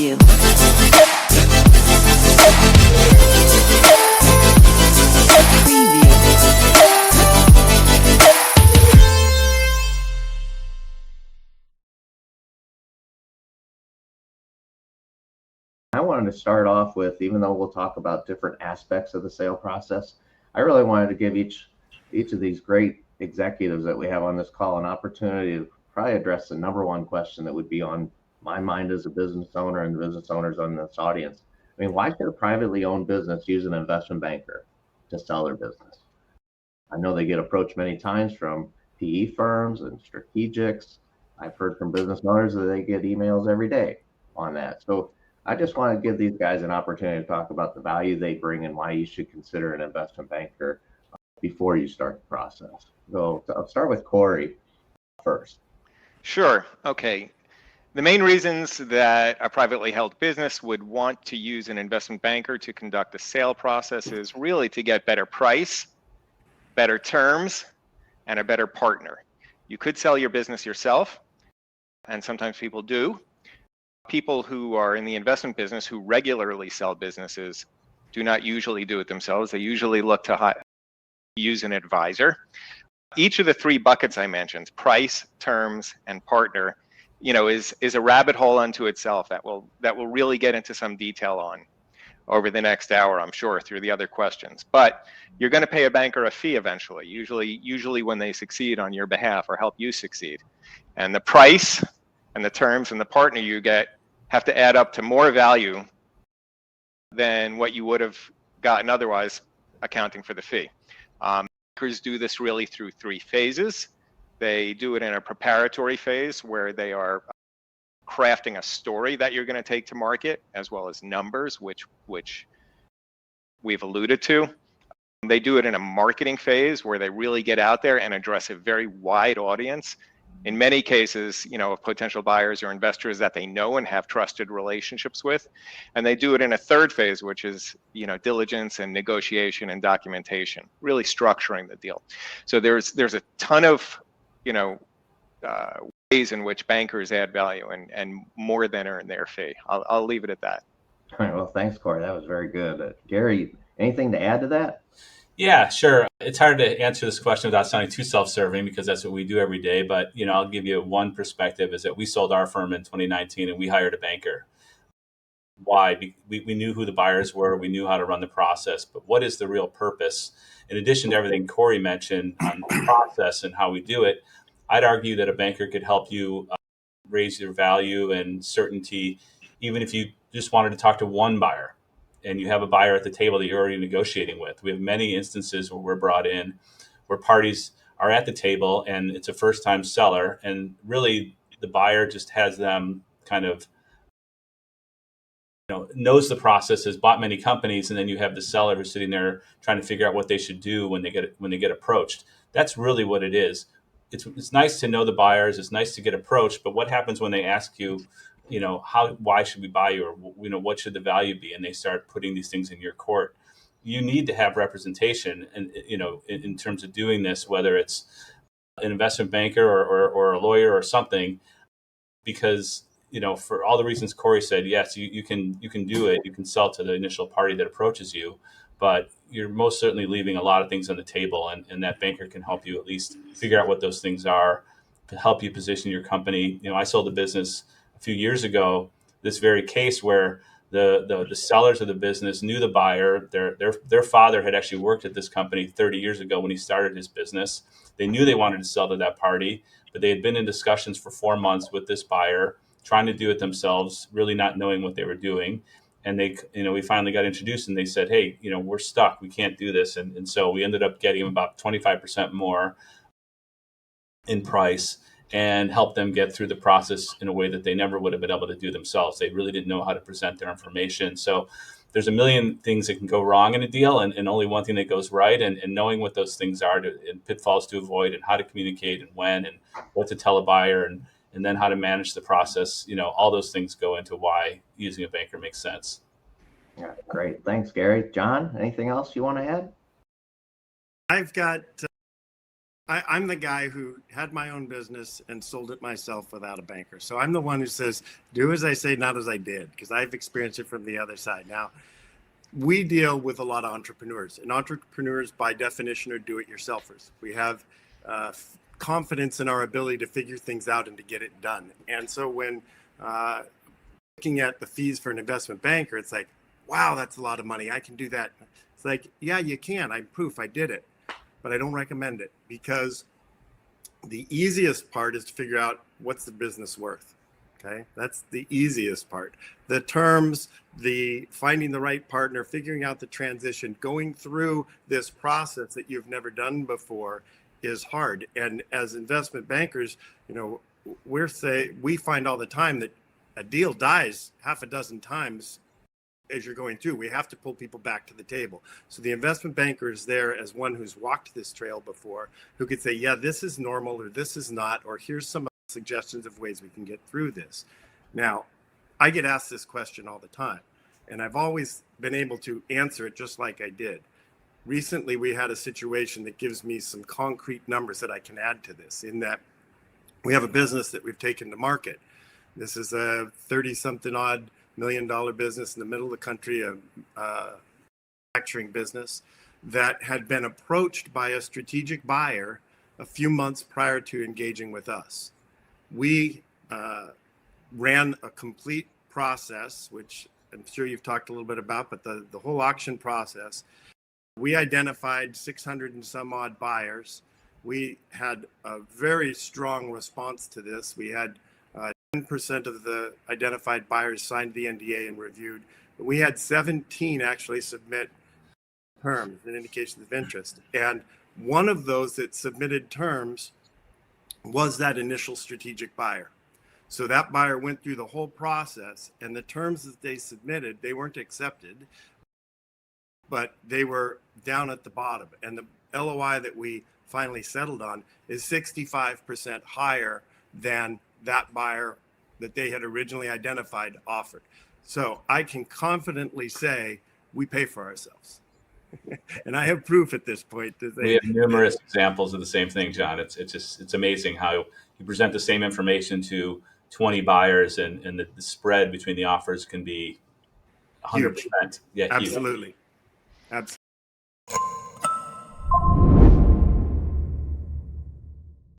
Preview. I wanted to start off with, even though we'll talk about different aspects of the sale process, I really wanted to give each of these great executives that we have on this call an opportunity to probably address the number one question that would be on my mind as a business owner and the business owners on this audience. I mean, why should a privately owned business use an investment banker to sell their business? I know they get approached many times from PE firms and strategics. I've heard from business owners that they get emails every day on that. So I just want to give these guys an opportunity to talk about the value they bring and why you should consider an investment banker before you start the process. So I'll start with Corey first. Sure. Okay. The main reasons that a privately held business would want to use an investment banker to conduct a sale process is really to get better price, better terms, and a better partner. You could sell your business yourself, and sometimes people do. People who are in the investment business who regularly sell businesses do not usually do it themselves. They usually look to use an advisor. Each of the three buckets I mentioned, price, terms, and partner, is a rabbit hole unto itself that will really get into some detail on over the next hour, I'm sure, through the other questions. But you're going to pay a banker a fee eventually, usually when they succeed on your behalf or help you succeed. And the price and the terms and the partner you get have to add up to more value than what you would have gotten otherwise accounting for the fee. Bankers do this really through three phases. They do it in a preparatory phase where they are crafting a story that you're going to take to market, as well as numbers, which we've alluded to. They do it in a marketing phase where they really get out there and address a very wide audience. In many cases, of potential buyers or investors that they know and have trusted relationships with. And they do it in a third phase, which is, diligence and negotiation and documentation, really structuring the deal. So there's a ton of, ways in which bankers add value and more than earn their fee. I'll leave it at that. All right, well, thanks, Corey. That was very good. Gary, anything to add to that? Yeah, sure. It's hard to answer this question without sounding too self-serving because that's what we do every day. But, I'll give you one perspective is that we sold our firm in 2019 and we hired a banker. Why? We knew who the buyers were. We knew how to run the process. But what is the real purpose? In addition to everything Corey mentioned on the process and how we do it, I'd argue that a banker could help you raise your value and certainty, even if you just wanted to talk to one buyer. And you have a buyer at the table that you're already negotiating with. We have many instances where we're brought in where parties are at the table and it's a first-time seller. And really the buyer just has them kind of, knows the process, has bought many companies. And then you have the seller who's sitting there trying to figure out what they should do when they get approached. That's really what it is. It's nice to know the buyers. It's nice to get approached. But what happens when they ask you, why should we buy you, or what should the value be? And they start putting these things in your court. You need to have representation, and in terms of doing this, whether it's an investment banker or a lawyer or something, because for all the reasons Corey said, yes, you can do it. You can sell to the initial party that approaches you, but you're most certainly leaving a lot of things on the table, and that banker can help you at least figure out what those things are to help you position your company. I sold a business a few years ago, this very case where the sellers of the business knew the buyer. Their father had actually worked at this company 30 years ago when he started his business. They knew they wanted to sell to that party, but they had been in discussions for 4 months with this buyer, trying to do it themselves, really not knowing what they were doing. And we finally got introduced and they said, hey, we're stuck. We can't do this. And so we ended up getting about 25% more in price and help them get through the process in a way that they never would have been able to do themselves. They really didn't know how to present their information. So there's a million things that can go wrong in a deal and only one thing that goes right. And knowing what those things are and pitfalls to avoid and how to communicate and when and what to tell a buyer and then how to manage the process, all those things go into why using a banker makes sense. Yeah, great. Thanks, Gary. John, anything else you want to add? I've got I'm the guy who had my own business and sold it myself without a banker. So I'm the one who says, do as I say, not as I did, because I've experienced it from the other side. Now, we deal with a lot of entrepreneurs, and entrepreneurs by definition are do-it-yourselfers. We have confidence in our ability to figure things out and to get it done. And so when looking at the fees for an investment banker, it's like, wow, that's a lot of money. I can do that. It's like, yeah, you can. I'm proof I did it, but I don't recommend it, because the easiest part is to figure out what's the business worth. Okay, that's the easiest part. The terms, the finding the right partner, figuring out the transition, going through this process that you've never done before is hard. And as investment bankers, you know, we find all the time that a deal dies half a dozen times as you're going through. We have to pull people back to the table. So the investment banker is there as one who's walked this trail before, who could say, yeah, this is normal, or this is not, or here's some suggestions of ways we can get through this. Now, I get asked this question all the time, and I've always been able to answer it just like I did. Recently, we had a situation that gives me some concrete numbers that I can add to this, in that we have a business that we've taken to market. This is a 30-something odd $1 million business in the middle of the country, a manufacturing business that had been approached by a strategic buyer a few months prior to engaging with us. We ran a complete process, which I'm sure you've talked a little bit about, but the whole auction process, we identified 600 and some odd buyers. We had a very strong response to this. We had 10% of the identified buyers signed the NDA and reviewed. We had 17 actually submit terms and indications of interest. And one of those that submitted terms was that initial strategic buyer. So that buyer went through the whole process, and the terms that they submitted, they weren't accepted, but they were down at the bottom. And the LOI that we finally settled on is 65% higher than that buyer that they had originally identified offered. So I can confidently say we pay for ourselves. And I have proof at this point. We have numerous examples of the same thing, John. It's amazing how you present the same information to 20 buyers, and the spread between the offers can be 100%. Huge. Yeah, absolutely. Huge. Absolutely.